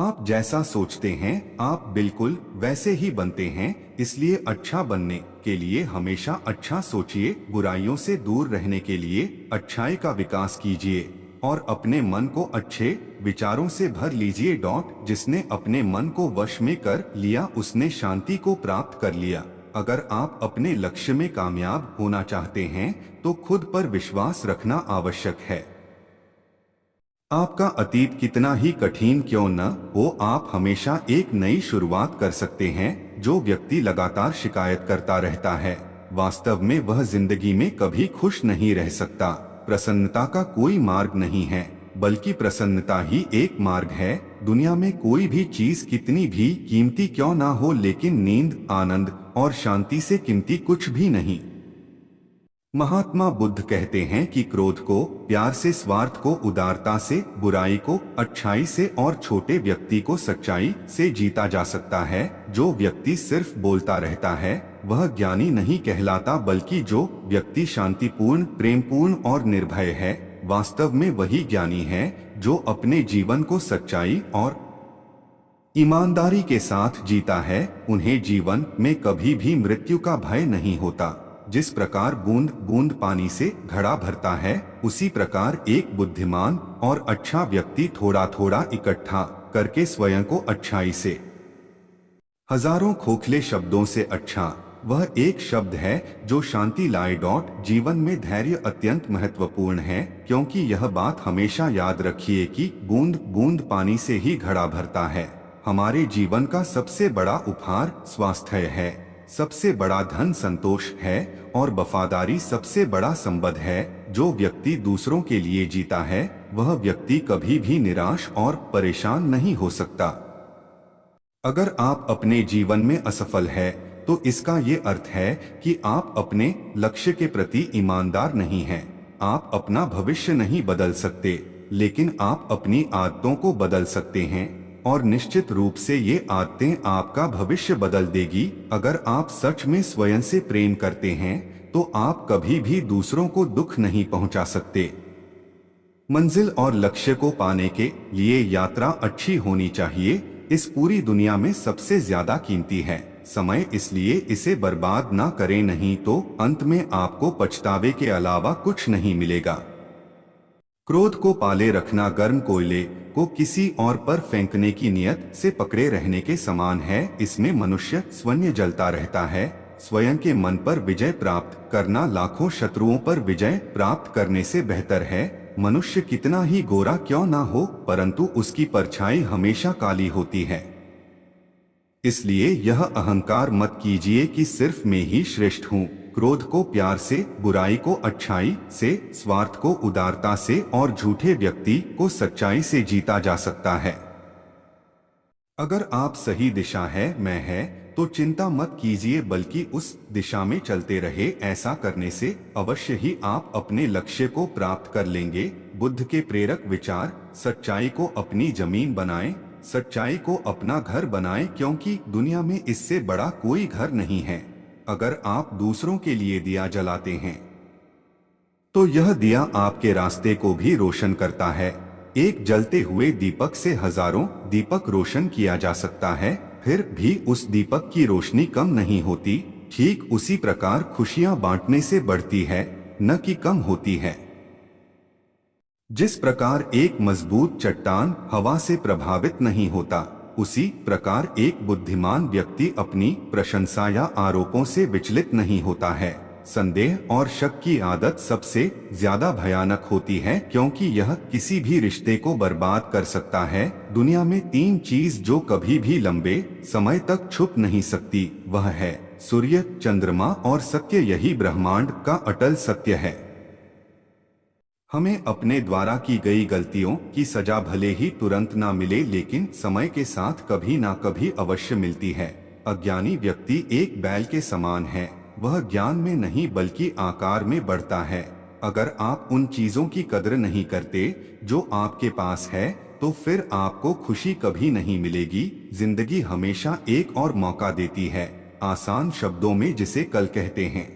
आप जैसा सोचते हैं आप बिल्कुल वैसे ही बनते हैं। इसलिए अच्छा बनने के लिए हमेशा अच्छा सोचिए, बुराइयों से दूर रहने के लिए अच्छाई का विकास कीजिए और अपने मन को अच्छे विचारों से भर लीजिए। जिसने अपने मन को वश में कर लिया उसने शांति को प्राप्त कर लिया। अगर आप अपने लक्ष्य में कामयाब होना चाहते हैं तो खुद पर विश्वास रखना आवश्यक है। आपका अतीत कितना ही कठिन क्यों न हो, आप हमेशा एक नई शुरुआत कर सकते हैं। जो व्यक्ति लगातार शिकायत करता रहता है वास्तव में वह जिंदगी में कभी खुश नहीं रह सकता। प्रसन्नता का कोई मार्ग नहीं है, बल्कि प्रसन्नता ही एक मार्ग है। दुनिया में कोई भी चीज कितनी भी कीमती क्यों ना हो, लेकिन नींद, आनंद और शांति से कीमती कुछ भी नहीं। महात्मा बुद्ध कहते हैं कि क्रोध को प्यार से, स्वार्थ को उदारता से, बुराई को अच्छाई से और छोटे व्यक्ति को सच्चाई से जीता जा सकता है। जो व्यक्ति सिर्फ बोलता रहता है वह ज्ञानी नहीं कहलाता, बल्कि जो व्यक्ति शांतिपूर्ण, प्रेमपूर्ण और निर्भय है वास्तव में वही ज्ञानी है। जो अपने जीवन को सच्चाई और ईमानदारी के साथ जीता है उन्हें जीवन में कभी भी मृत्यु का भय नहीं होता। जिस प्रकार बूंद बूंद पानी से घड़ा भरता है, उसी प्रकार एक बुद्धिमान और अच्छा व्यक्ति थोड़ा थोड़ा इकट्ठा करके स्वयं को अच्छाई से, हजारों खोखले शब्दों से अच्छा वह एक शब्द है जो शांति लाए। जीवन में धैर्य अत्यंत महत्वपूर्ण है, क्योंकि यह बात हमेशा याद रखिए कि बूंद बूंद पानी से ही घड़ा भरता है। हमारे जीवन का सबसे बड़ा उपहार स्वास्थ्य है, सबसे बड़ा धन संतोष है और वफादारी सबसे बड़ा संबंध है। जो व्यक्ति दूसरों के लिए जीता है वह व्यक्ति कभी भी निराश और परेशान नहीं हो सकता। अगर आप अपने जीवन में असफल है तो इसका ये अर्थ है कि आप अपने लक्ष्य के प्रति ईमानदार नहीं हैं। आप अपना भविष्य नहीं बदल सकते, लेकिन आप अपनी आदतों को बदल सकते हैं और निश्चित रूप से ये आदतें आपका भविष्य बदल देगी। अगर आप सच में स्वयं से प्रेम करते हैं तो आप कभी भी दूसरों को दुख नहीं पहुंचा सकते। मंजिल और लक्ष्य को पाने के लिए यात्रा अच्छी होनी चाहिए। इस पूरी दुनिया में सबसे ज्यादा कीमती है समय, इसलिए इसे बर्बाद ना करें, नहीं तो अंत में आपको पछतावे के अलावा कुछ नहीं मिलेगा। क्रोध को पाले रखना गर्म कोयले को किसी और पर फेंकने की नियत से पकड़े रहने के समान है। इसमें मनुष्य स्वयं जलता रहता है। स्वयं के मन पर विजय प्राप्त करना लाखों शत्रुओं पर विजय प्राप्त करने से बेहतर है। मनुष्य कितना ही गोरा क्यों ना हो, परंतु उसकी परछाई हमेशा काली होती है। इसलिए यह अहंकार मत कीजिए कि सिर्फ मैं ही श्रेष्ठ हूँ। क्रोध को प्यार से, बुराई को अच्छाई से, स्वार्थ को उदारता से और झूठे व्यक्ति को सच्चाई से जीता जा सकता है। अगर आप सही दिशा है तो चिंता मत कीजिए, बल्कि उस दिशा में चलते रहे। ऐसा करने से अवश्य ही आप अपने लक्ष्य को प्राप्त कर लेंगे। बुद्ध के प्रेरक विचार, सच्चाई को अपनी जमीन बनाएं, सच्चाई को अपना घर बनाएं, क्योंकि दुनिया में इससे बड़ा कोई घर नहीं है। अगर आप दूसरों के लिए दिया जलाते हैं तो यह दिया आपके रास्ते को भी रोशन करता है। एक जलते हुए दीपक से हजारों दीपक रोशन किया जा सकता है, फिर भी उस दीपक की रोशनी कम नहीं होती। ठीक उसी प्रकार खुशियां बांटने से बढ़ती है, न कि कम होती है। जिस प्रकार एक मजबूत चट्टान हवा से प्रभावित नहीं होता, उसी प्रकार एक बुद्धिमान व्यक्ति अपनी प्रशंसा या आरोपों से विचलित नहीं होता है। संदेह और शक की आदत सबसे ज्यादा भयानक होती है, क्योंकि यह किसी भी रिश्ते को बर्बाद कर सकता है। दुनिया में 3 चीज जो कभी भी लंबे समय तक छुप नहीं सकती, वह है सूर्य, चंद्रमा और सत्य। यही ब्रह्मांड का अटल सत्य है। हमें अपने द्वारा की गई गलतियों की सजा भले ही तुरंत ना मिले, लेकिन समय के साथ कभी ना कभी अवश्य मिलती है। अज्ञानी व्यक्ति एक बैल के समान है, वह ज्ञान में नहीं बल्कि आकार में बढ़ता है। अगर आप उन चीजों की कद्र नहीं करते जो आपके पास है, तो फिर आपको खुशी कभी नहीं मिलेगी। जिंदगी हमेशा एक और मौका देती है, आसान शब्दों में जिसे कल कहते हैं।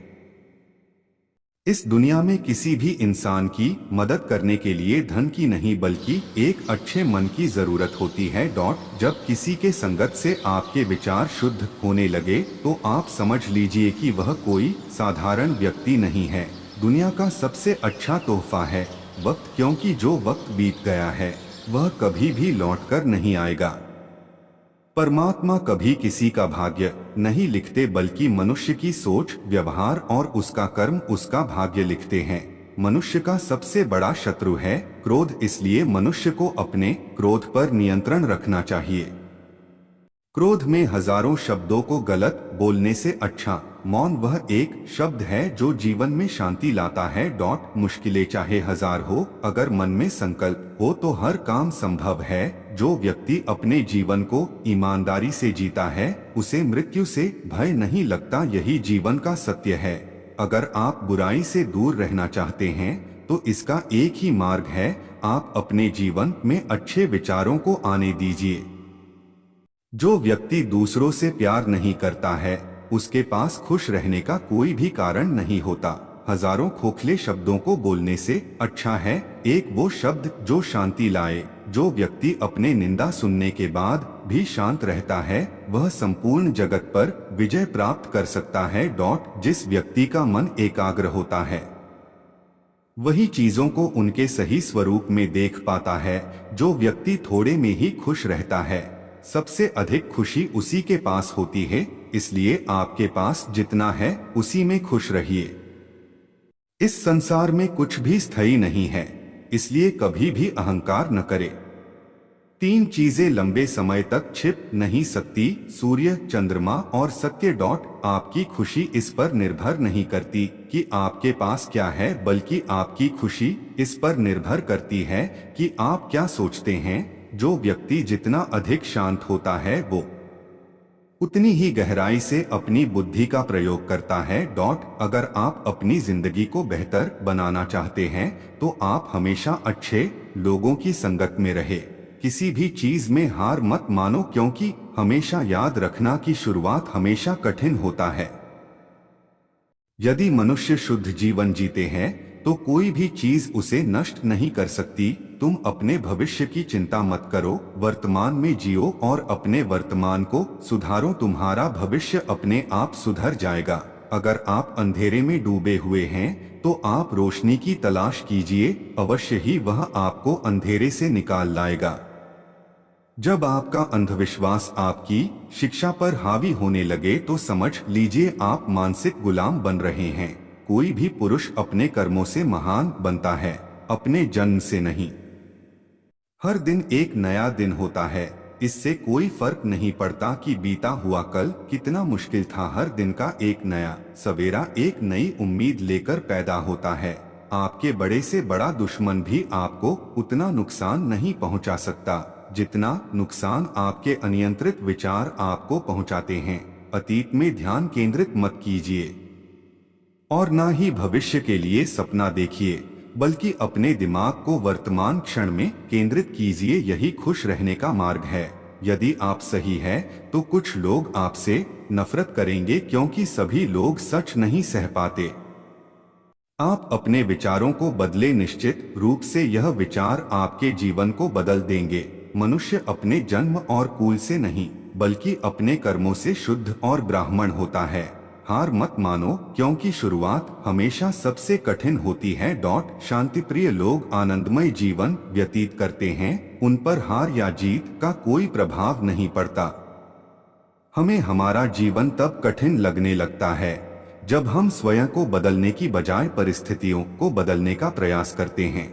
इस दुनिया में किसी भी इंसान की मदद करने के लिए धन की नहीं बल्कि एक अच्छे मन की जरूरत होती है। जब किसी के संगत से आपके विचार शुद्ध होने लगे तो आप समझ लीजिए कि वह कोई साधारण व्यक्ति नहीं है। दुनिया का सबसे अच्छा तोहफा है वक्त, क्योंकि जो वक्त बीत गया है वह कभी भी लौटकर नहीं आएगा। परमात्मा कभी किसी का भाग्य नहीं लिखते बल्कि मनुष्य की सोच, व्यवहार और उसका कर्म उसका भाग्य लिखते हैं। मनुष्य का सबसे बड़ा शत्रु है क्रोध, इसलिए मनुष्य को अपने क्रोध पर नियंत्रण रखना चाहिए। क्रोध में हजारों शब्दों को गलत बोलने से अच्छा मौन वह एक शब्द है जो जीवन में शांति लाता है। मुश्किलें चाहे हजार हो, अगर मन में संकल्प हो तो हर काम संभव है। जो व्यक्ति अपने जीवन को ईमानदारी से जीता है उसे मृत्यु से भय नहीं लगता, यही जीवन का सत्य है। अगर आप बुराई से दूर रहना चाहते हैं तो इसका एक ही मार्ग है, आप अपने जीवन में अच्छे विचारों को आने दीजिए। जो व्यक्ति दूसरों से प्यार नहीं करता है उसके पास खुश रहने का कोई भी कारण नहीं होता। हजारों खोखले शब्दों को बोलने से अच्छा है एक वो शब्द जो शांति लाए। जो व्यक्ति अपने निंदा सुनने के बाद भी शांत रहता है वह संपूर्ण जगत पर विजय प्राप्त कर सकता है। जिस व्यक्ति का मन एकाग्र होता है वही चीजों को उनके सही स्वरूप में देख पाता है। जो व्यक्ति थोड़े में ही खुश रहता है सबसे अधिक खुशी उसी के पास होती है, इसलिए आपके पास जितना है उसी में खुश रहिए। इस संसार में कुछ भी स्थायी नहीं है, इसलिए कभी भी अहंकार न करें। 3 चीजें लंबे समय तक छिप नहीं सकती, सूर्य, चंद्रमा और सत्य। आपकी खुशी इस पर निर्भर नहीं करती कि आपके पास क्या है, बल्कि आपकी खुशी इस पर निर्भर करती है कि आप क्या सोचते हैं। जो व्यक्ति जितना अधिक शांत होता है वो उतनी ही गहराई से अपनी बुद्धि का प्रयोग करता है। अगर आप अपनी जिंदगी को बेहतर बनाना चाहते हैं तो आप हमेशा अच्छे लोगों की संगत में रहे। किसी भी चीज में हार मत मानो, क्योंकि हमेशा याद रखना कि शुरुआत हमेशा कठिन होता है। यदि मनुष्य शुद्ध जीवन जीते हैं तो कोई भी चीज उसे नष्ट नहीं कर सकती। तुम अपने भविष्य की चिंता मत करो, वर्तमान में जियो और अपने वर्तमान को सुधारो, तुम्हारा भविष्य अपने आप सुधर जाएगा। अगर आप अंधेरे में डूबे हुए हैं तो आप रोशनी की तलाश कीजिए, अवश्य ही वह आपको अंधेरे से निकाल लाएगा। जब आपका अंधविश्वास आपकी शिक्षा पर हावी होने लगे तो समझ लीजिए आप मानसिक गुलाम बन रहे हैं। कोई भी पुरुष अपने कर्मों से महान बनता है, अपने जन्म से नहीं। हर दिन एक नया दिन होता है, इससे कोई फर्क नहीं पड़ता कि बीता हुआ कल कितना मुश्किल था। हर दिन का एक नया सवेरा एक नई उम्मीद लेकर पैदा होता है। आपके बड़े से बड़ा दुश्मन भी आपको उतना नुकसान नहीं पहुंचा सकता जितना नुकसान आपके अनियंत्रित विचार आपको पहुंचाते हैं। अतीत में ध्यान केंद्रित मत कीजिए और ना ही भविष्य के लिए सपना देखिए, बल्कि अपने दिमाग को वर्तमान क्षण में केंद्रित कीजिए, यही खुश रहने का मार्ग है। यदि आप सही है तो कुछ लोग आपसे नफरत करेंगे, क्योंकि सभी लोग सच नहीं सह पाते। आप अपने विचारों को बदले, निश्चित रूप से यह विचार आपके जीवन को बदल देंगे। मनुष्य अपने जन्म और कुल से नहीं बल्कि अपने कर्मों से शुद्ध और ब्राह्मण होता है। हार मत मानो, क्योंकि शुरुआत हमेशा सबसे कठिन होती है। शांतिप्रिय लोग आनंदमय जीवन व्यतीत करते हैं, उन पर हार या जीत का कोई प्रभाव नहीं पड़ता। हमें हमारा जीवन तब कठिन लगने लगता है जब हम स्वयं को बदलने की बजाय परिस्थितियों को बदलने का प्रयास करते हैं।